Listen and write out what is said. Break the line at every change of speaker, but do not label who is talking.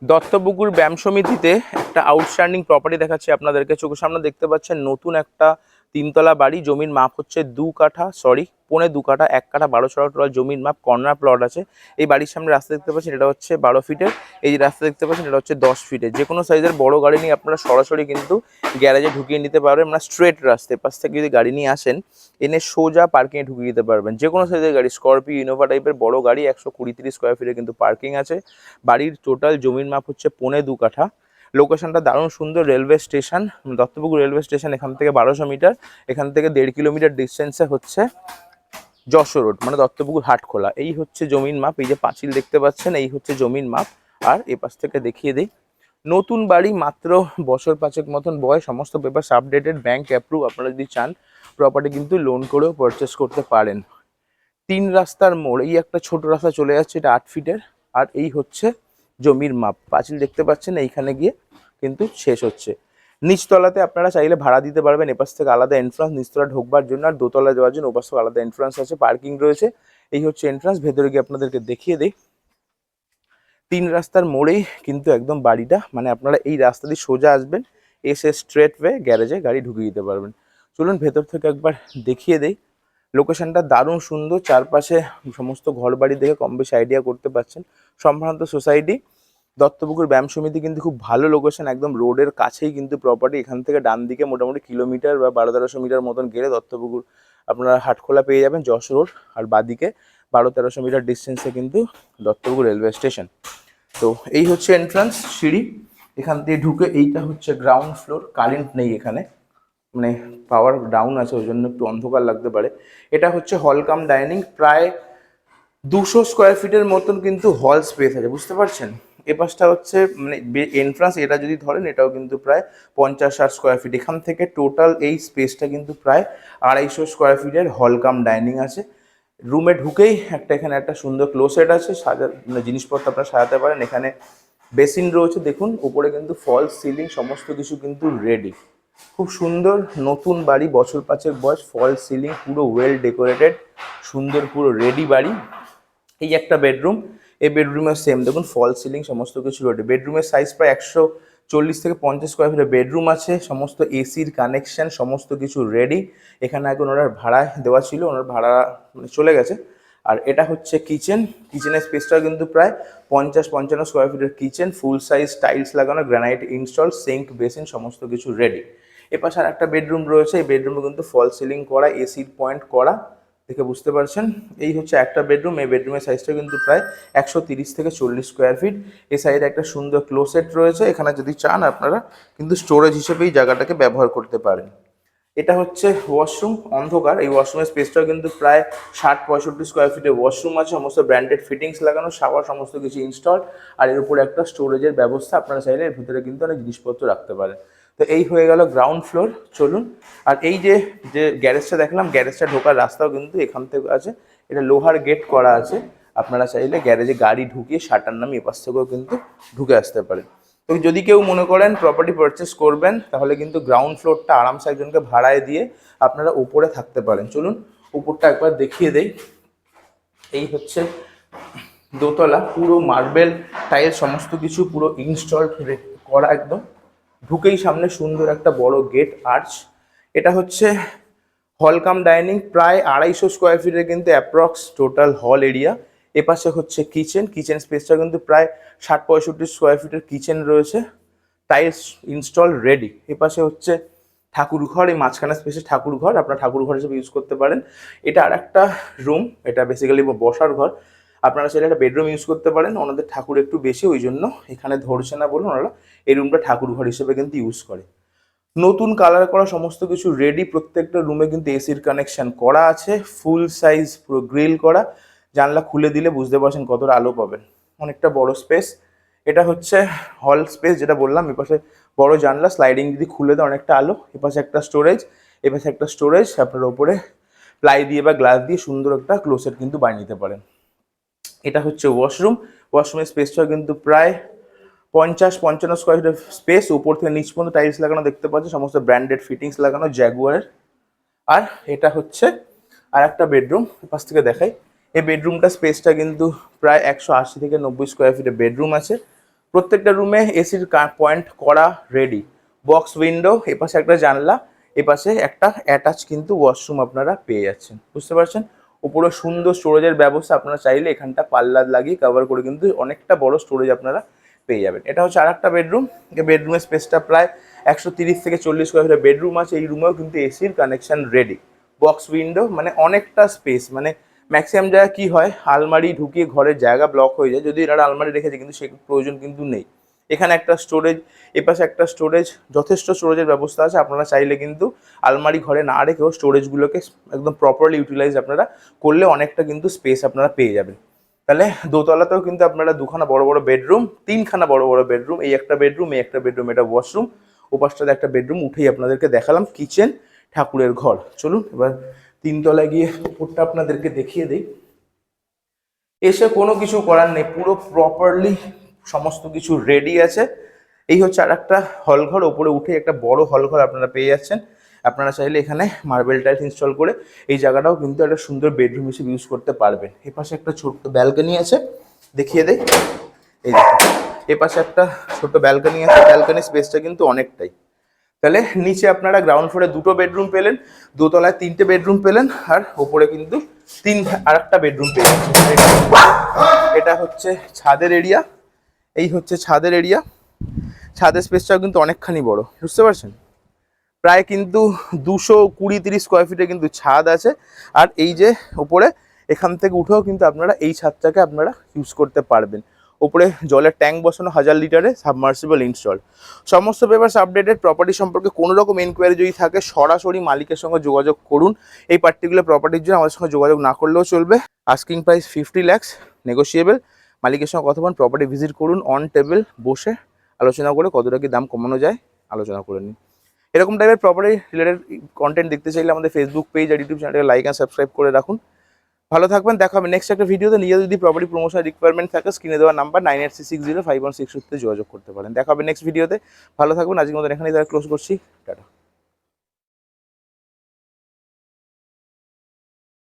দত্তপুকুর ব্যায়াম সমিতিতে একটা আউটস্ট্যান্ডিং প্রপার্টি দেখাচ্ছি আপনাদেরকে। চোখের সামনে দেখতে পাচ্ছেন নতুন একটা তিনতলা বাড়ি। জমির মাপ হচ্ছে 2 কাঠা, 1 কাঠা 12 টোটাল জমির মাপ। কর্নার প্লট আছে। এই বাড়ির সামনে রাস্তা দেখতে পাচ্ছেন, এটা হচ্ছে 12 ফিটের। এই যে রাস্তা দেখতে পাচ্ছেন, এটা হচ্ছে 10 ফিটের। যে কোনো সাইজের বড় গাড়ি নিয়ে আপনারা সরাসরি কিন্তু গ্যারেজে ঢুকিয়ে নিতে পারবেন। আমরা স্ট্রেট রাস্তায় পাশ থেকে যদি গাড়ি নিয়ে আসেন, এনে সোজা পার্কিংয়ে ঢুকিয়ে দিতে পারবেন। যে কোনো সাইজের গাড়ি, স্করপিও, ইনোভা টাইপের বড় গাড়ি, 120-30 স্কোয়ার ফিটের কিন্তু পার্কিং আছে। বাড়ির টোটাল জমির মাপ হচ্ছে 1.25 কাঠা। লোকেশনটা দারুণ সুন্দর, railway station, Duttapukur railway station এখান থেকে 1200 মিটার। এখান থেকে 1.5 কিলোমিটার ডিস্টেন্সে হচ্ছে যশোর রোড, মানে দত্তপুকুর হাটখোলা। এই হচ্ছে জমির মাপ। এই যে পাঁচিল দেখতে পাচ্ছেন, এই হচ্ছে জমির মাপ। আর এপাশ থেকে দেখিয়ে দিই, নতুন বাড়ি, মাত্র বছর 5 মতন বয়স, সমস্ত পেপার আপডেটেড, ব্যাংক অ্যাপ্রুভ। আপনারা যদি চান প্রপার্টি কিন্তু লোন করেও পারচেস করতে পারেন। 3 রাস্তার মোড়, এই একটা ছোট রাস্তা চলে যাচ্ছে, এটা 8 ফিটের। আর এই হচ্ছে জমির মাপ। পাঁচিল দেখতে পাচ্ছেন, এইখানে গিয়ে কিন্তু শেষ হচ্ছে। নিচতলাতে আপনারা চাইলে ভাড়া দিতে পারবেন। এপাশ থেকে আলাদা এন্ট্রান্স নিচতলা ঢোকবার জন্য, আর দোতলা যাওয়ার জন্য ওপাশ থেকে আলাদা এন্ট্রান্স আছে, পার্কিং রয়েছে। এই হচ্ছে এন্ট্রান্স। ভেতরে গিয়ে আপনাদেরকে দেখিয়ে দিই। 3 রাস্তার মোড়েই কিন্তু একদম বাড়িটা, মানে আপনারা এই রাস্তা দিয়ে সোজা আসবেন, এসে স্ট্রেট ওয়ে গ্যারেজে গাড়ি ঢুকিয়ে দিতে পারবেন। চলুন ভেতর থেকে একবার দেখিয়ে দেই। লোকেশনটা দারুণ সুন্দর, চারপাশে সমস্ত ঘর বাড়ি দেখে কম বেশি আইডিয়া করতে পারছেন। সম্ভ্রান্ত সোসাইটি, দত্তপুকুর ব্যায়াম সমিতি কিন্তু খুব ভালো লোকেশন, একদম রোডের কাছেই কিন্তু প্রপার্টি। এখান থেকে ডান দিকে মোটামুটি কিলোমিটার বা 1200-1300 মিটার মতন গেলে দত্তপুকুর আপনারা হাটখোলা পেয়ে যাবেন, যশোর রোড। আর বাদিকে 1200-1300 মিটার ডিস্টেন্সে কিন্তু দত্তপুকুর রেলওয়ে স্টেশন। তো এই হচ্ছে এন্ট্রান্স সিঁড়ি, এখান থেকে ঢুকে এইটা হচ্ছে গ্রাউন্ড ফ্লোর। কারেন্ট নেই এখানে, মানে পাওয়ার ডাউন আছে, ওই জন্য একটু অন্ধকার লাগতে পারে। এটা হচ্ছে হল কাম ডাইনিং, প্রায় 200 স্কোয়ার ফিটের মতন কিন্তু হল স্পেস আছে, বুঝতে পারছেন। এ পাশটা হচ্ছে মানে এন্ট্রান্স, এটা যদি ধরেন এটাও কিন্তু প্রায় 50-60 স্কোয়ার ফিট। এখান থেকে টোটাল এই স্পেসটা কিন্তু প্রায় 250 স্কোয়ার ফিটের হল কাম ডাইনিং আছে। রুমে ঢুকেই এখানে একটা সুন্দর ক্লোসেট আছে, মানে জিনিসপত্র আপনারা সাজাতে পারেন। এখানে বেসিন রয়েছে, দেখুন উপরে কিন্তু ফলস সিলিং, সমস্ত কিছু কিন্তু রেডি। খুব সুন্দর নতুন বাড়ি, বছর 5 বয়স, ফলস সিলিং, পুরো ওয়েল ডেকোরেটেড, সুন্দর পুরো রেডি বাড়ি। এই একটা বেডরুম, এই বেডরুমের সেম দেখুন ফল সিলিং, সমস্ত কিছু রেডি। বেডরুমের সাইজ প্রায় 140-50 স্কোয়ার ফিটের বেডরুম আছে, সমস্ত এসির কানেকশন, সমস্ত কিছু রেডি। এখানে এখন ওনার ভাড়া দেওয়া ছিল, ওনার ভাড়া মানে চলে গেছে। আর এটা হচ্ছে কিচেন, কিচেনের স্পেসটা কিন্তু প্রায় 50-55 স্কোয়ার ফিটের কিচেন, ফুল সাইজ টাইলস লাগানো, গ্রানাইট ইনস্টল, সিঙ্ক, বেসিন, সমস্ত কিছু রেডি। এপাশে আর একটা বেডরুম রয়েছে, এই বেডরুমে কিন্তু ফল সিলিং করা, এসির পয়েন্ট করা, দেখে বুঝতে পারছেন। এই হচ্ছে একটা বেডরুম, এই বেডরুমের সাইজটা কিন্তু প্রায় 130-40 স্কোয়ার ফিট। এই সাইডে একটা সুন্দর ক্লোসেট রয়েছে, এখানে যদি চান আপনারা কিন্তু স্টোরেজ হিসেবে এই জায়গাটাকে ব্যবহার করতে পারেন। এটা হচ্ছে ওয়াশরুম, অন্ধকার। এই ওয়াশরুমের স্পেসটাও কিন্তু প্রায় 60-65 স্কোয়ার ফিটের ওয়াশরুম আছে, সমস্ত ব্র্যান্ডেড ফিটিংস লাগানো, শাওয়ার, সমস্ত কিছু ইনস্টল। আর এর উপরে একটা স্টোরেজের ব্যবস্থা, আপনারা চাইলে এর ভিতরে কিন্তু অনেক জিনিসপত্র রাখতে পারেন। তো এই হয়ে গেল গ্রাউন্ড ফ্লোর। চলুন, আর এই যে যে গ্যারেজটা দেখলাম, গ্যারেজটা ঢোকার রাস্তাও কিন্তু এখান থেকে আছে, এটা লোহার গেট করা আছে। আপনারা চাইলে গ্যারেজে গাড়ি ঢুকিয়ে শাটার নামিয়ে এপাশ থেকেও কিন্তু ঢুকে আসতে পারেন। তো যদি কেউ মনে করেন প্রপার্টি পারচেস করবেন, তাহলে কিন্তু গ্রাউন্ড ফ্লোরটা আরামসে একজনকে ভাড়ায় দিয়ে আপনারা উপরে থাকতে পারেন। চলুন উপরটা একবার দেখিয়ে দেই। এই হচ্ছে দোতলা, পুরো মার্বেল টাইল, সমস্ত কিছু পুরো ইনস্টল করা একদম। ঢুকেই সামনে সুন্দর একটা বড় গেট আর্চ। এটা হচ্ছে হল কাম ডাইনিং, প্রায় 250 স্কোয়ার ফিটের কিন্তু অ্যাপ্রক্স টোটাল হল এরিয়া। এপাশে হচ্ছে কিচেন, কিচেন স্পেসটা কিন্তু প্রায় 60-65 স্কোয়ার ফিটের কিচেন রয়েছে, টাইলস ইনস্টল রেডি। এপাশে হচ্ছে ঠাকুর ঘর, এই মাঝখানে স্পেসে ঠাকুর ঘর, আপনারা ঠাকুর ঘর হিসেবে ইউজ করতে পারেন। এটা আর একটা রুম, এটা বেসিক্যালি বসার ঘর। আপনারা চাইলে একটা বেডরুম ইউজ করতে পারেন, ওনাদের ঠাকুর একটু বেশি, ওই জন্য এখানে ধরছে না বলুন, ওনারা এই রুমটা ঠাকুর ঘর হিসেবে কিন্তু ইউজ করে। নতুন কালার করা, সমস্ত কিছু রেডি। প্রত্যেকটা রুমে কিন্তু এসির কানেকশন করা আছে, ফুল সাইজ পুরো গ্রিল করা। জানলা খুলে দিলে বুঝতে পারছেন কতটা আলো পাবেন, অনেকটা বড় স্পেস। এটা হচ্ছে হল স্পেস, যেটা বললাম। এপাশে বড় জানলা, স্লাইডিং যদি খুলে দেয় অনেকটা আলো। এপাশে একটা স্টোরেজ, এপাশে একটা স্টোরেজ, আপনার ওপরে প্লাই দিয়ে বা গ্লাস দিয়ে সুন্দর একটা ক্লোসেট কিন্তু বানিয়ে নিতে পারেন। এটা হচ্ছে ওয়াশরুম, ওয়াশরুমের স্পেসটাও কিন্তু প্রায় 50-55 স্কোয়ার ফিটের স্পেস। উপর থেকে নিচ পর্যন্ত টাইলস লাগানো দেখতে পাচ্ছি, সমস্ত ব্র্যান্ডেড ফিটিংস লাগানো জ্যাগুয়ারের। আর এটা হচ্ছে আর একটা বেডরুম, পাশ থেকে দেখাই। এই বেডরুমটা স্পেসটা কিন্তু প্রায় 180-90 স্কোয়ার ফিটের বেডরুম আছে। প্রত্যেকটা রুমে এসির পয়েন্ট করা রেডি, বক্স উইন্ডো, এপাশে একটা জানলা, এপাশে একটা অ্যাটাচ কিন্তু ওয়াশরুম আপনারা পেয়ে যাচ্ছেন, বুঝতে পারছেন। উপরে সুন্দর স্টোরেজের ব্যবস্থা, আপনারা চাইলে এখানটা পাল্লা লাগিয়ে কভার করে কিন্তু অনেকটা বড় স্টোরেজ আপনারা পেয়ে যাবেন। এটা হচ্ছে আর একটা বেডরুম। বেডরুমের স্পেসটা প্রায় 130 থেকে 40 স্কোয়ার ফিটের বেডরুম আছে। এই রুমেও কিন্তু এসির কানেকশন রেডি, বক্স উইন্ডো, মানে অনেকটা স্পেস। মানে ম্যাক্সিমাম জায়গা কি হয়, আলমারি ঢুকিয়ে ঘরের জায়গা ব্লক হয়ে যায়, যদি এরা আলমারি রেখেছে কিন্তু সে প্রয়োজন কিন্তু নেই। এখানে একটা স্টোরেজ, এপাশে একটা স্টোরেজ, যথেষ্ট স্টোরেজের ব্যবস্থা আছে। আপনারা চাইলে কিন্তু আলমারি ঘরে না রেখেও স্টোরেজগুলোকে একদম প্রপারলি ইউটিলাইজ আপনারা করলে অনেকটা কিন্তু স্পেস আপনারা পেয়ে যাবেন। তাহলে দোতলাতেও কিন্তু আপনারা দুখানা বড় বড় বেডরুম, তিনখানা বড় বড় বেডরুম, এই একটা বেডরুম, এই একটা বেডরুম, এটা ওয়াশরুম, ওপাশটাতে একটা বেডরুম উঠেই আপনাদেরকে দেখালাম কিচেন, ঠাকুরের ঘর। চলুন এবার তিনতলায় গিয়ে উপরটা আপনাদেরকে দেখিয়ে দিই। এসে কোনো কিছু করার নেই, পুরো প্রপারলি সমস্ত কিছু রেডি আছে। এই হচ্ছে আর একটা হল ঘর, ওপরে উঠে একটা বড় হল ঘর আপনারা পেয়ে যাচ্ছেন। আপনারা চাইলে এখানে মার্বেল টাইলস ইনস্টল করে এই জায়গাটাও কিন্তু একটা সুন্দর বেডরুম হিসেবে ইউজ করতে পারবেন। এপাশে একটা ছোট্ট ব্যালকনি আছে, দেখিয়ে দেয়। এই দেখুন, এপাশে একটা ছোট্ট ব্যালকনি আছে, ব্যালকনি স্পেসটা কিন্তু অনেকটাই। তাহলে নিচে আপনারা গ্রাউন্ড ফ্লোরে দুটো বেডরুম পেলেন, দোতলায় তিনটে বেডরুম পেলেন, আর ওপরে কিন্তু আর একটা বেডরুম পেয়ে যাচ্ছেন। এটা হচ্ছে ছাদের এরিয়া, এই হচ্ছে ছাদের এরিয়া। ছাদের স্পেসটাও কিন্তু অনেকখানি বড়, বুঝতে পারছেন। প্রায় কিন্তু 220-30 স্কোয়ার ফিটে কিন্তু ছাদ আছে। আর এই যে ওপরে, এখান থেকে উঠেও কিন্তু আপনারা এই ছাদটাকে আপনারা ইউজ করতে পারবেন। ওপরে জলের ট্যাঙ্ক বসানো, 1000 লিটারের সাবমার্সিবল ইনস্টল। সমস্ত পেপারস আপডেটেড। প্রপার্টি সম্পর্কে কোনো রকম এনকোয়ারি যদি থাকে সরাসরি মালিকের সঙ্গে যোগাযোগ করুন। এই পার্টিকুলার প্রপার্টির জন্য আমাদের সঙ্গে যোগাযোগ না করলেও চলবে। Asking price 50 lakhs, negotiable. মালিকের সঙ্গে কথা বলুন, প্রপার্টি ভিজিট করুন, অন টেবিল বসে আলোচনা করে কতটা কি দাম কমানো যায় আলোচনা করে নিন। এরকম টাইপের প্রপার্টি রিলেটেড কন্টেন্ট দেখতে চাইলে আমাদের ফেসবুক পেজ আর ইউটিউব চ্যানেলকে লাইক অ্যান্ড সাবস্ক্রাইব করে রাখুন। ভালো থাকবেন, দেখা হবে নেক্সট একটা ভিডিওতে। নিজের যদি প্রপার্টি প্রমোশন রিকোয়ারমেন্ট থাকে স্ক্রিনে দেওয়া নাম্বার 98360516 যোগাযোগ করতে পারেন। দেখা হবে নেক্সট ভিডিওতে। ভালো থাকবেন, আজকের মতন এখানেই ক্লোজ করছি, টাটা।